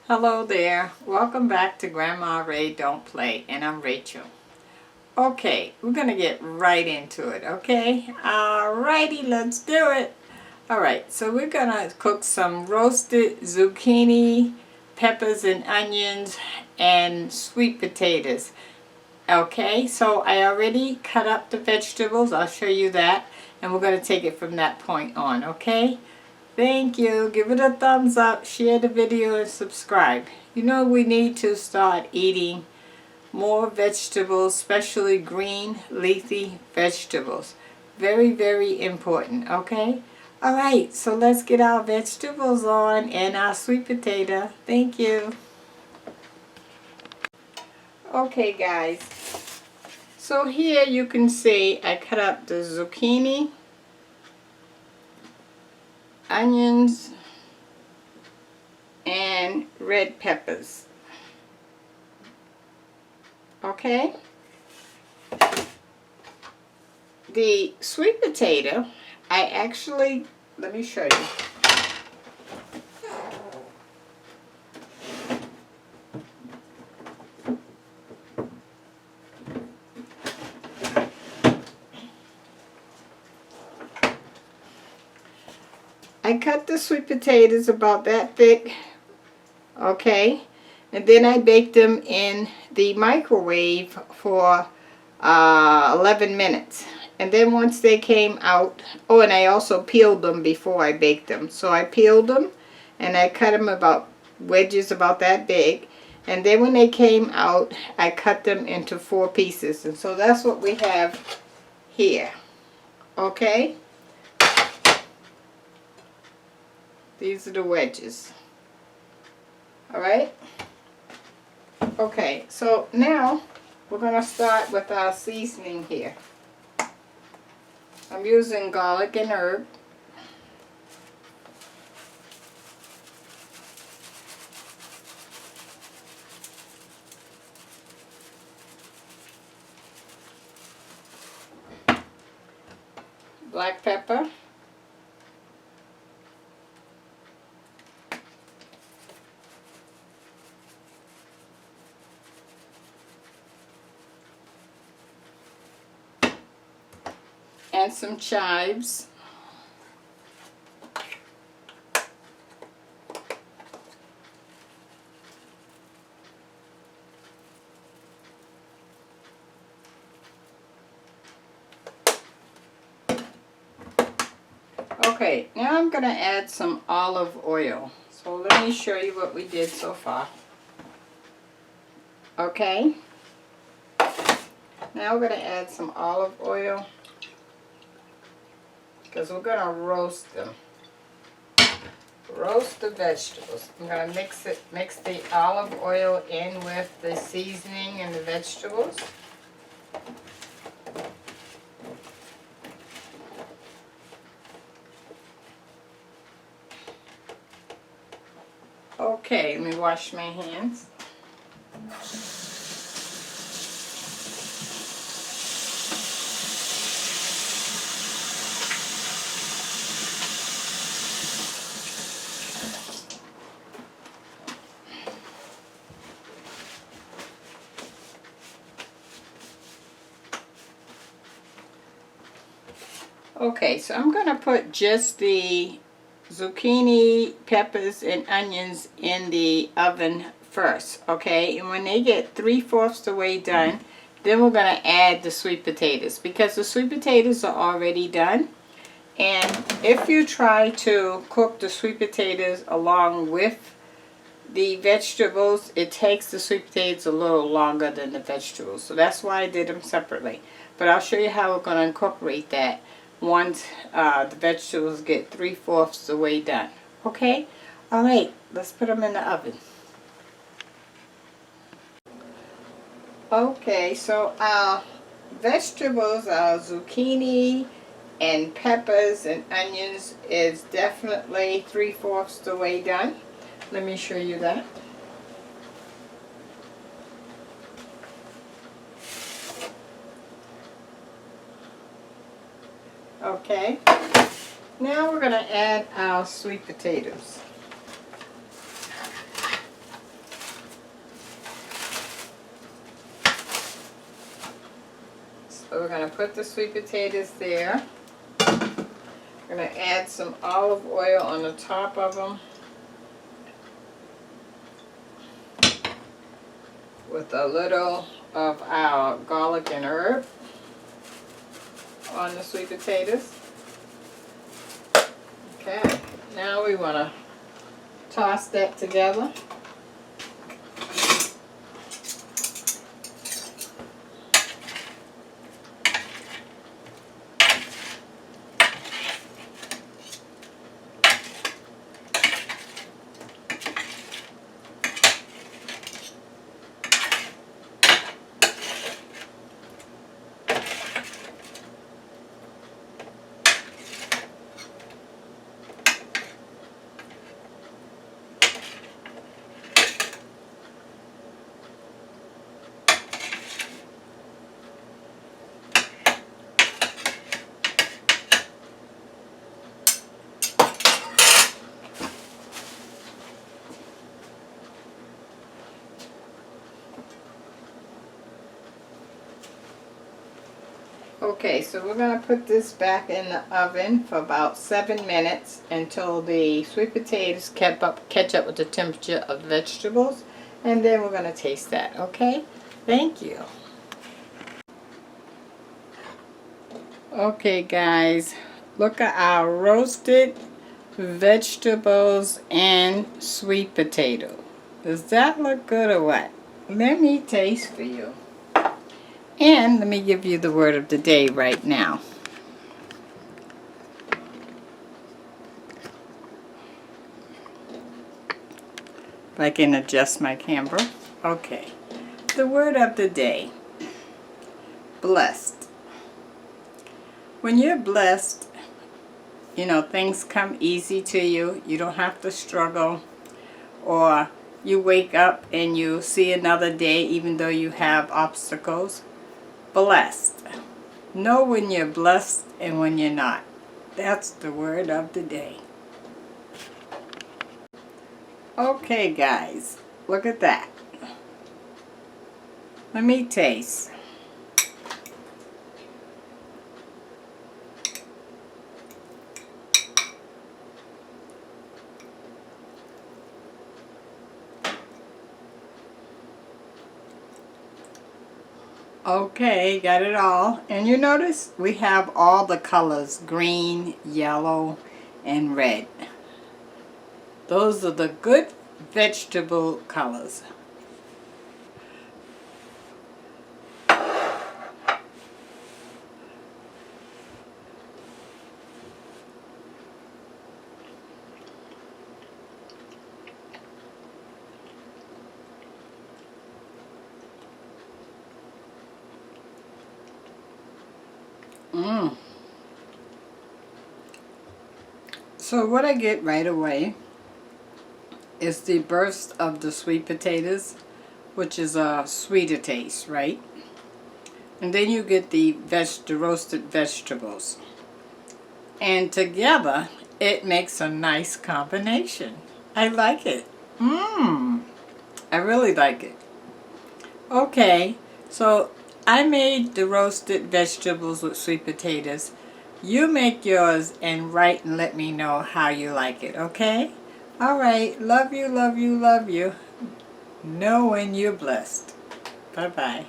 Hello there. Welcome back to Grandma Ray Don't Play, and I'm Rachel. Okay, we're going to get right into it, okay? Alrighty, let's do it. Alright, so we're going to cook some roasted zucchini, peppers and onions, and sweet potatoes. Okay, so I already cut up the vegetables. I'll show you that, and we're going to take it from that point on, okay? Thank you. Give it a thumbs up, share the video, and subscribe. You know we need to start eating more vegetables, especially green leafy vegetables. Very, very important, okay? Alright, so let's get our vegetables on and our sweet potato. Thank you. Okay guys, so here you can see I cut up the zucchini, onions, and red peppers. Okay? The sweet potato, I actually, let me show you. I cut the sweet potatoes about that thick, okay, and then I baked them in the microwave for 11 minutes. And then once they came out, oh, and I also peeled them before I baked them. So I peeled them and I cut them about wedges about that big. And then when they came out, I cut them into 4 pieces. And so that's what we have here, okay? These are the wedges. Alright? Okay, so now we're going to start with our seasoning here. I'm using garlic and herb. Black pepper. And some chives. Okay, now I'm going to add some olive oil. So let me show you what we did so far. Okay. Now we're going to add some olive oil, because we're going to roast them. Roast the vegetables. I'm going to mix the olive oil in with the seasoning and the vegetables. Okay, let me wash my hands. Okay, so I'm going to put just the zucchini, peppers, and onions in the oven first, okay? And when they get 3/4 the way done, then we're going to add the sweet potatoes, because the sweet potatoes are already done. And if you try to cook the sweet potatoes along with the vegetables, it takes the sweet potatoes a little longer than the vegetables. So that's why I did them separately. But I'll show you how we're going to incorporate that once the vegetables get 3/4 the way done. Okay? Alright, let's put them in the oven. Okay, so our vegetables, our zucchini and peppers and onions is definitely 3/4 the way done. Let me show you that. Okay, now we're going to add our sweet potatoes. So we're going to put the sweet potatoes there. We're going to add some olive oil on the top of them with a little of our garlic and herb on the sweet potatoes. Okay, now we want to toss that together. Okay, so we're going to put this back in the oven for about 7 minutes until the sweet potatoes catch up with the temperature of the vegetables, and then we're going to taste that, okay? Thank you. Okay guys, look at our roasted vegetables and sweet potato. Does that look good or what? Let me taste for you. And let me give you the word of the day right now. If I can adjust my camera. Okay. The word of the day. Blessed. When you're blessed, you know, things come easy to you. You don't have to struggle. Or you wake up and you see another day even though you have obstacles. Blessed. Know when you're blessed and when you're not. That's the word of the day. Okay guys, look at that. Let me taste. Okay, got it all. And you notice we have all the colors, green, yellow, and red. Those are the good vegetable colors. So what I get right away is the burst of the sweet potatoes, which is a sweeter taste, right? And then you get the roasted vegetables. And together, it makes a nice combination. I like it. I really like it. Okay, so I made the roasted vegetables with sweet potatoes. You make yours and write and let me know how you like it, okay? Alright, love you, love you, love you. Know when you're blessed. Bye-bye.